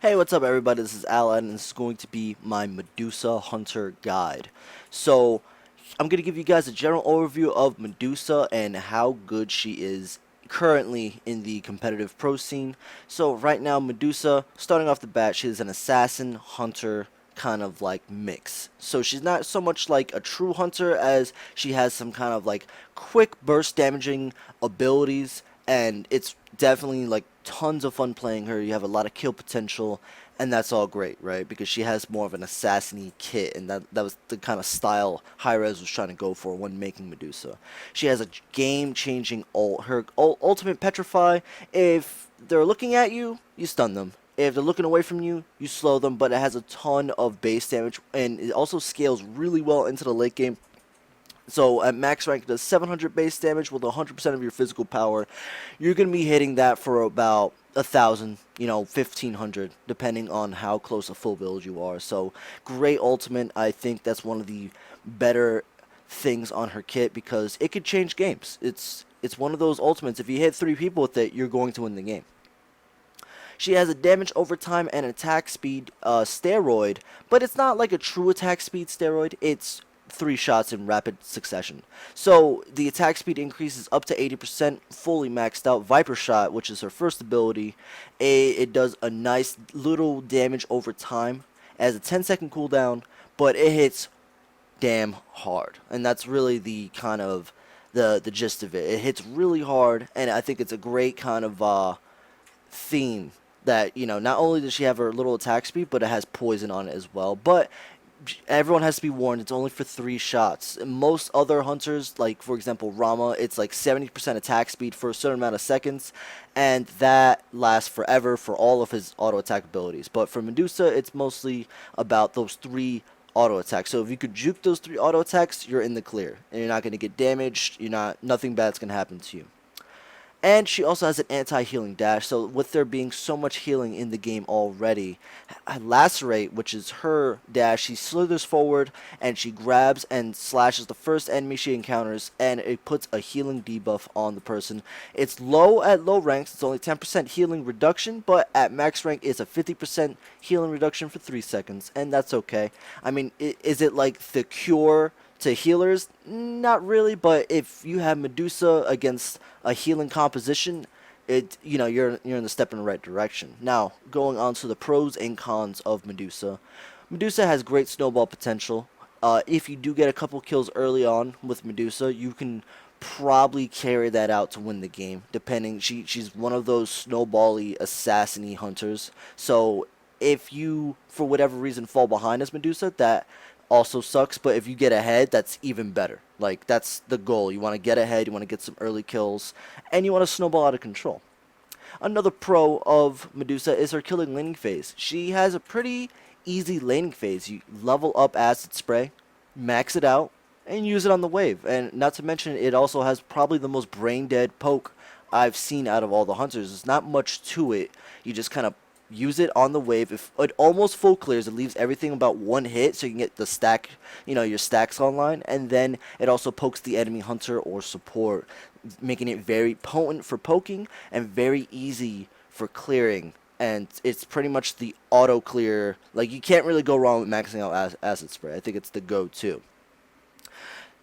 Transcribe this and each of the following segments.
Hey, what's up everybody? This is Alan and this is going to be my Medusa Hunter guide. So, I'm going to give you guys a general overview of Medusa and how good she is currently in the competitive pro scene. So, right now Medusa, starting off the bat, she is an assassin hunter kind of like mix. So she's not so much like a true hunter as she has some kind of like quick burst damaging abilities, and it's definitely like tons of fun playing her. You have a lot of kill potential, and that's all great, right? Because she has more of an assassin-y kit, and that was the kind of style Hi-Rez was trying to go for when making Medusa. She has a game-changing ult. Her ultimate Petrify, if they're looking at you, you stun them. If they're looking away from you, you slow them, but it has a ton of base damage, and it also scales really well into the late game. So at max rank, it does 700 base damage with 100% of your physical power. You're going to be hitting that for about 1,000, 1,500, depending on how close a full build you are. So great ultimate. I think that's one of the better things on her kit because it could change games. It's one of those ultimates. If you hit 3 people with it, you're going to win the game. She has a damage over time and attack speed steroid, but it's not like a true attack speed steroid. It's 3 shots in rapid succession. So the attack speed increases up to 80%, fully maxed out. Viper Shot, which is her first ability, it does a nice little damage over time. It has a 10-second cooldown, but it hits damn hard, and that's really the kind of the gist of it. It hits really hard, and I think it's a great kind of theme that, not only does she have her little attack speed, but it has poison on it as well. But everyone has to be warned, it's only for 3 shots. Most other hunters, like for example Rama, it's like 70% attack speed for a certain amount of seconds, and that lasts forever for all of his auto attack abilities. But for Medusa, it's mostly about those 3 auto attacks. So if you could juke those 3 auto attacks, you're in the clear, and you're not going to get damaged. Nothing bad's going to happen to you. And she also has an anti-healing dash, so with there being so much healing in the game already, Lacerate, which is her dash, she slithers forward and she grabs and slashes the first enemy she encounters, and it puts a healing debuff on the person. It's low at low ranks, it's only 10% healing reduction, but at max rank it's a 50% healing reduction for 3 seconds, and that's okay. I mean, is it like the cure to healers? Not really, but if you have Medusa against a healing composition, you're in the step in the right direction. Now, going on to the pros and cons of Medusa. Medusa has great snowball potential. If you do get a couple kills early on with Medusa, you can probably carry that out to win the game. Depending, she's one of those snowbally assassin-y hunters. So if you, for whatever reason, fall behind as Medusa, that also sucks, but if you get ahead, that's even better. Like, that's the goal. You want to get ahead, you want to get some early kills, and you want to snowball out of control. Another pro of Medusa is her killing laning phase. She has a pretty easy laning phase. You level up acid spray, max it out, and use it on the wave. And not to mention, it also has probably the most brain dead poke I've seen out of all the hunters. There's not much to it. You just kind of use it on the wave. If it almost full clears, it leaves everything about 1 hit, so you can get the stack, your stacks online, and then it also pokes the enemy hunter or support, making it very potent for poking and very easy for clearing. And it's pretty much the auto clear. Like, you can't really go wrong with maxing out acid spray. I think it's the go-to.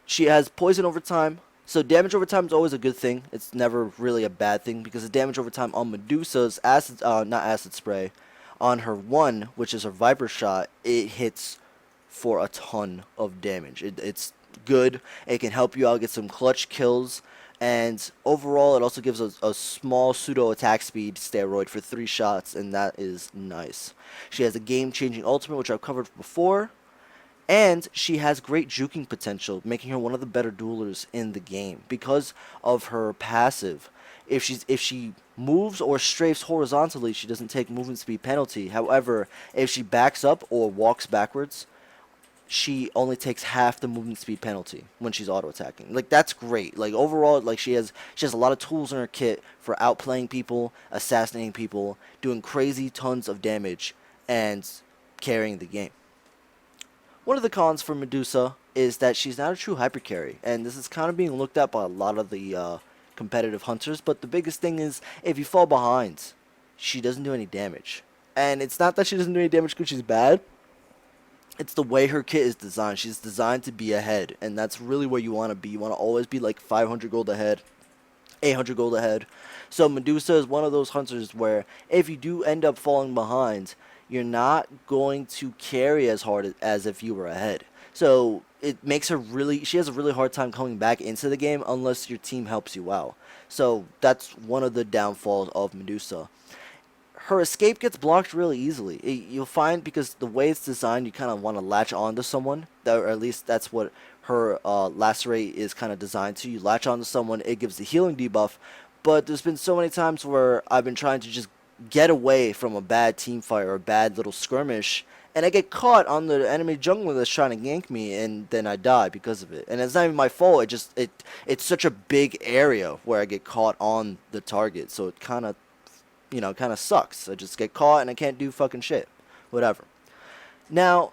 She has poison over time. So damage over time is always a good thing. It's never really a bad thing, because the damage over time on Medusa's not acid spray, on her 1, which is her Viper Shot, it hits for a ton of damage. It's good. It can help you out get some clutch kills, and overall it also gives a small pseudo attack speed steroid for 3 shots, and that is nice. She has a game-changing ultimate, which I've covered before. And she has great juking potential, making her one of the better duelers in the game because of her passive. If she moves or strafes horizontally, she doesn't take movement speed penalty. However, if she backs up or walks backwards, she only takes half the movement speed penalty when she's auto attacking. Like, that's great. Like, overall, like, she has a lot of tools in her kit for outplaying people, assassinating people, doing crazy tons of damage, and carrying the game. One of the cons for Medusa is that she's not a true hyper carry, and this is kind of being looked at by a lot of the competitive hunters, but the biggest thing is if you fall behind, she doesn't do any damage. And it's not that she doesn't do any damage because she's bad. It's the way her kit is designed. She's designed to be ahead, and that's really where you want to be. You want to always be like 500 gold ahead, 800 gold ahead. So Medusa is one of those hunters where if you do end up falling behind, you're not going to carry as hard as if you were ahead. So it makes her really, she has a really hard time coming back into the game unless your team helps you out. So that's one of the downfalls of Medusa. Her escape gets blocked really easily. You'll find because the way it's designed, you kind of want to latch onto someone, or at least that's what her lacerate is kind of designed to. You latch onto someone, it gives the healing debuff. But there's been so many times where I've been trying to just get away from a bad team fight or a bad little skirmish, and I get caught on the enemy jungler that's trying to gank me, and then I die because of it. And it's not even my fault. It's such a big area where I get caught on the target, so it kind of kind of sucks. I just get caught and I can't do fucking shit. Whatever. Now,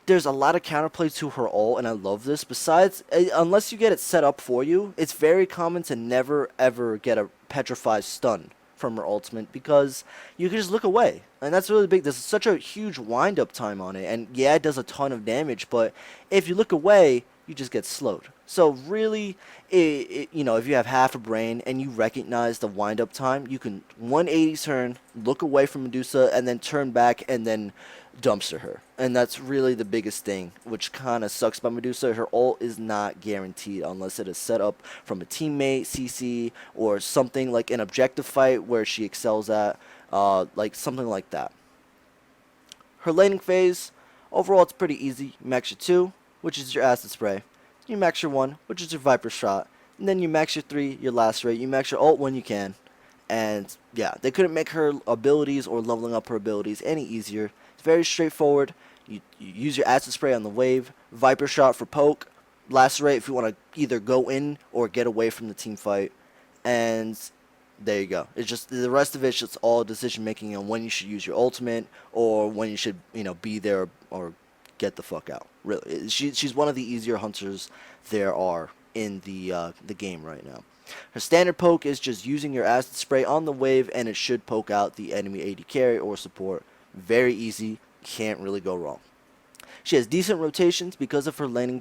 there's a lot of counterplay to her ult, and I love this. Besides, unless you get it set up for you, it's very common to never ever get a petrified stun from her ultimate because you can just look away. And that's really big. There's such a huge wind up time on it. And yeah, it does a ton of damage, but if you look away, you just get slowed. So really, if you have half a brain and you recognize the wind-up time, you can 180 turn, look away from Medusa, and then turn back and then dumpster her. And that's really the biggest thing, which kind of sucks about Medusa. Her ult is not guaranteed unless it is set up from a teammate, CC, or something like an objective fight where she excels at, like something like that. Her laning phase, overall it's pretty easy. You max your 2, which is your acid spray. You max your 1, which is your Viper shot. And then you max your 3, your lacerate. You max your ult when you can. And yeah, they couldn't make her abilities or leveling up her abilities any easier. It's very straightforward. You use your acid spray on the wave, Viper shot for poke, lacerate if you want to either go in or get away from the team fight. And there you go. It's just the rest of it's just all decision making on when you should use your ultimate or when you should, be there or get the fuck out. Really, she's one of the easier hunters there are in the game right now. Her standard poke is just using your acid spray on the wave, and it should poke out the enemy AD carry or support. Very easy. Can't really go wrong. She has decent rotations because of her laning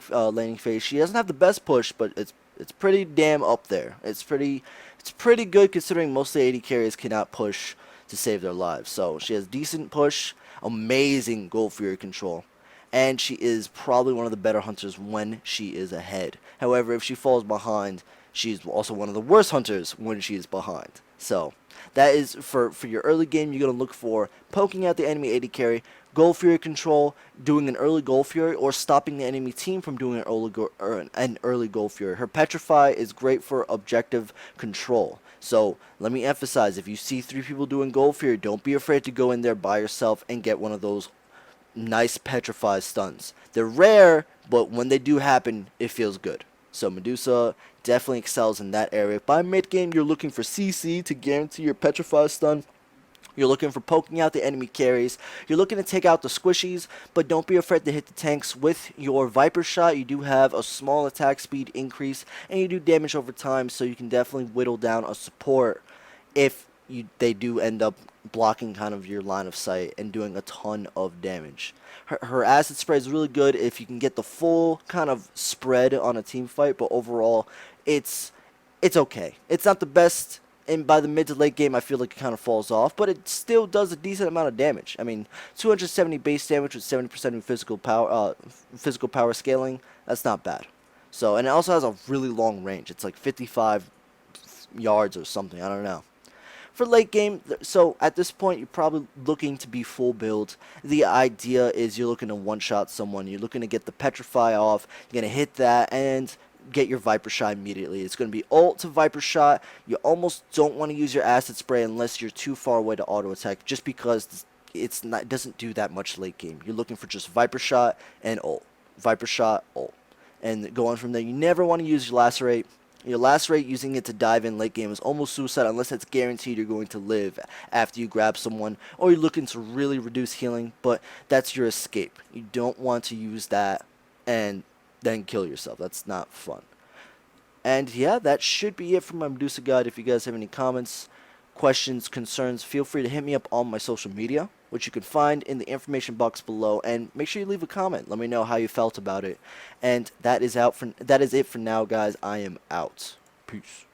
phase. She doesn't have the best push, but it's pretty damn up there. It's pretty good considering most of the AD carries cannot push to save their lives. So she has decent push, amazing Gold Fury control, and she is probably one of the better hunters when she is ahead. However, if she falls behind, she's also one of the worst hunters when she is behind. So that is for your early game. You're going to look for poking out the enemy AD carry, Gold Fury control, doing an early Gold Fury, or stopping the enemy team from doing an early Gold Fury. Her Petrify is great for objective control. So let me emphasize, if you see 3 people doing Gold Fury, don't be afraid to go in there by yourself and get one of those nice Petrify stuns. They're rare, but when they do happen, it feels good. So Medusa definitely excels in that area. By mid game, you're looking for CC to guarantee your Petrify stun. You're looking for poking out the enemy carries. You're looking to take out the squishies, but don't be afraid to hit the tanks with your Viper shot. You do have a small attack speed increase, and you do damage over time, so you can definitely whittle down a support if they do end up blocking kind of your line of sight and doing a ton of damage. Her acid spray is really good if you can get the full kind of spread on a team fight, but overall, it's okay. It's not the best. And by the mid to late game, I feel like it kind of falls off, but it still does a decent amount of damage. I mean, 270 base damage with 70% of physical power scaling. That's not bad. So, and it also has a really long range. It's like 55 yards or something. I don't know. For late game, so at this point, you're probably looking to be full build. The idea is you're looking to one-shot someone. You're looking to get the Petrify off. You're going to hit that and get your Viper shot immediately. It's going to be ult to Viper shot. You almost don't want to use your acid spray unless you're too far away to auto attack, just because it doesn't do that much late game. You're looking for just Viper shot and ult. Viper shot, ult. And go on from there. You never want to use your lacerate. Your lacerate, using it to dive in late game, is almost suicide unless it's guaranteed you're going to live after you grab someone, or you're looking to really reduce healing, but that's your escape. You don't want to use that and then kill yourself. That's not fun. And yeah, that should be it for my Medusa guide. If you guys have any comments, questions, concerns, feel free to hit me up on my social media, which you can find in the information box below, and make sure you leave a comment. Let me know how you felt about it. And that is it for now, guys. I am out. Peace.